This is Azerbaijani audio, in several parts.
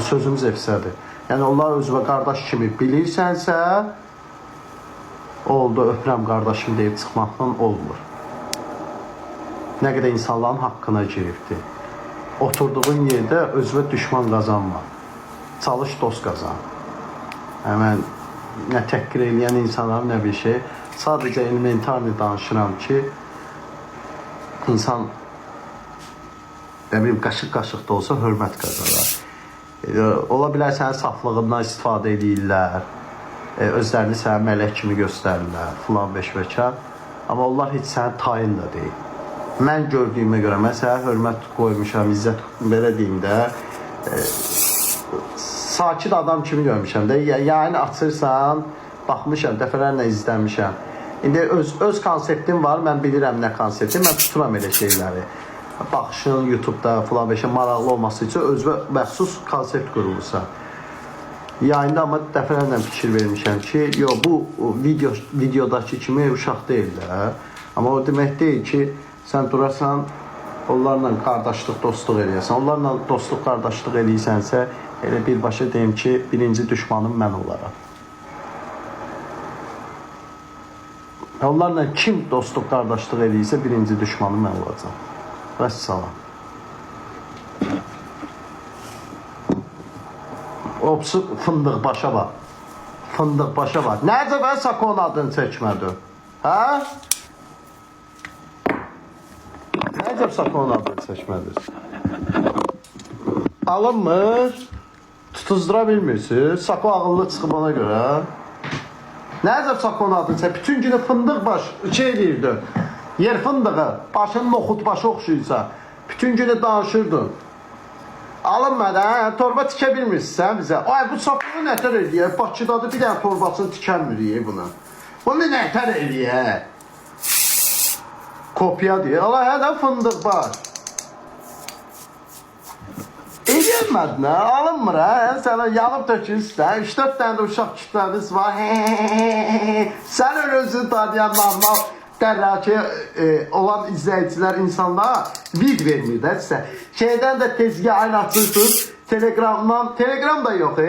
Sözümüz efsədir. Yəni onlar özünə qardaş kimi bilirsənsə, oldu, öpürəm qardaşım deyib çıxmaqdan olmur. Nə qədər insanların haqqına giribdir. Oturduğun yerdə özünə düşman qazanma. Çalış, dost qazan. Mən nə təhqir eləyən insanlar, nə bir şey. Sadəcə elementarlı danışıram ki, insan qaşıq-qaşıq da olsa hörmət qazanar. Ola bilər sənin saflığından istifadə edirlər, özlərini sənə mələk kimi göstərirlər, filan beş-beçər. Amma onlar heç sənin tayın da deyil. Mən gördüyümə görə, mən sənə hörmət qoymuşam, izzət, belə deyim də, sakit adam kimi görmüşəm də, yayını açırsan, baxmışam, dəfələrlə izləmişəm. İndi öz konseptim var, mən bilirəm nə konseptim, mən tuturam elə şeyləri. Baxışın, YouTube'da filan beşə maraqlı olması üçün özünə məxsus konsept qurulursa. Yayında amma dəfələrlə fikir vermişəm ki, yox, bu videodakı kimi uşaq deyil də. Amma o demək deyil ki, sən durasan, onlarla qardaşlıq, dostluq eləyəsən. Onlarla dostluq, qardaşlıq eləyirsənsə, elə birbaşa deyim ki, birinci düşmanım mən olaram. Onlarla kim dostluq, qardaşlıq eləyirsə, birinci düşmanım mən olacam. Vəssalam. Opsu fındıq başa bax. Fındıq başa bax. Necə mən Sakon adını çəkmədim? Hə? Necə Sakon adını çəkmədir? Alınmır. Tutuzdıra bilmirsiniz. Sako ağıllı çıxıb ona görə. Necə Sakon adını çək? Bütün günü fındıq baş şey eləyirdi. Yer fındığı, başının noxud başı oxşuysa, bütün günü danışırdın. Alınmadı, hə? Torba tikə bilmirsən bizə. Ay, bu sapını nətər eləyək? Bakıdadır, bir dənə torbasını tikənmir buna. Bunu nətər eləyək? Kopya deyir. Allah, hə də fındıq var. Eləyənmədi, nə? Alınmır, hə? Sənə yanıb tökülsən, 3-4 dənə də uşaq kütləniz var. Sən özünü tanıyan normal dərraki olan izləyicilər, insanlara vid vermir də sizə. Şeydən də tezgah aynı açırsınız, Telegramdan, Telegram da yox,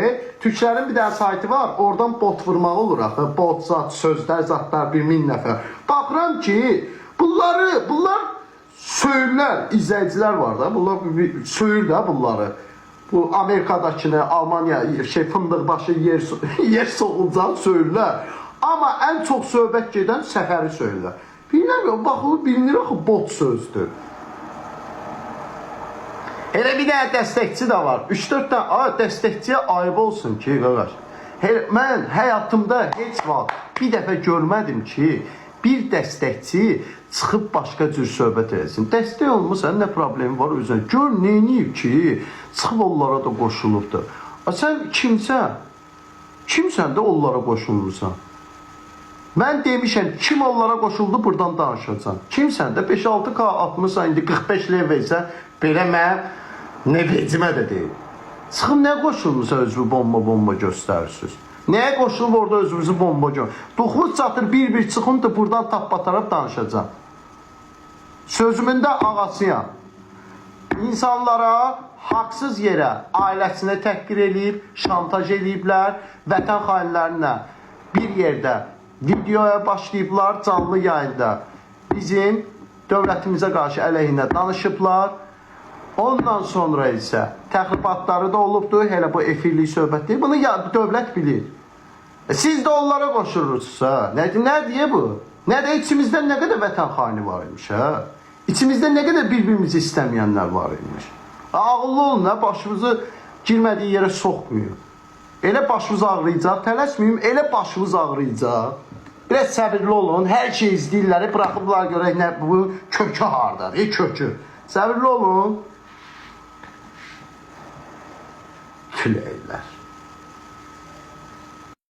Türklərin bir dənə sayti var, oradan bot vurmağı olur axı, bot zat, sözlər, zatlar, 1000 nəfər. Baxıram ki, bunlar söyürlər, izləyicilər var da, bunlar söyür də bunları. Bu Amerikadakını, Almanya, fındıqbaşı yer soğulcan söyürlər. Amma ən çox söhbət gedən səfəri söyürlər. Bilmirəm, baxılır, bilinir axı, bot sözdür. Elə bir dənə dəstəkçi də var. 3-4 dənə, dəstəkçiyə ayıb olsun ki, qardaş. Mən həyatımda heç vaxt bir dəfə görmədim ki, bir dəstəkçi çıxıb başqa cür söhbət eləsin. Dəstək olmasa, nə problemi var özünə? Gör, neyniyib ki, çıxıb onlara da qoşulubdur. Sən kimsən? Kimsən də onlara qoşulursan? Mən demişəm, kim onlara qoşuldu, buradan danışacam. Kimsən də 5-6K atmışsan, indi 45 levelsə, belə mən nə vecimə də deyil. Çıxıb nə qoşulmuşsa özünü bomba göstərirsiniz. Nəyə qoşulub orada özünüzü bomba göstərirsiniz? Duxuz çatır, bir çıxın da buradan tapbatarab danışacam. Sözümün də ağasıyam. İnsanlara haqsız yerə ailəsinə təhqir eləyib, şantaj eləyiblər, vətən xainlərinə bir yerdə videoya başlayıblar, canlı yayında bizim dövlətimizə qarşı əleyhinə danışıblar. Ondan sonra isə təxribatları da olubdur, elə bu efirlik söhbət deyil. Bunu dövlət bilir. Siz də onlara qoşurursunuz. Nə deyə bu? Nə də içimizdə nə qədər vətən xaini var imiş, hə? İçimizdə nə qədər bir-birimizi istəməyənlər var imiş. Ağıllı olun, başımızı girmədiyi yerə soxmuyor. Elə başımız ağrıyacaq, tələsməyim, elə başımız ağrıyacaq. Biraz səbirli olun, hər şey izləyirlər, bıraxıblar görək nə bu kökü hardadır, kökü. Səbirli olun. Küləklər.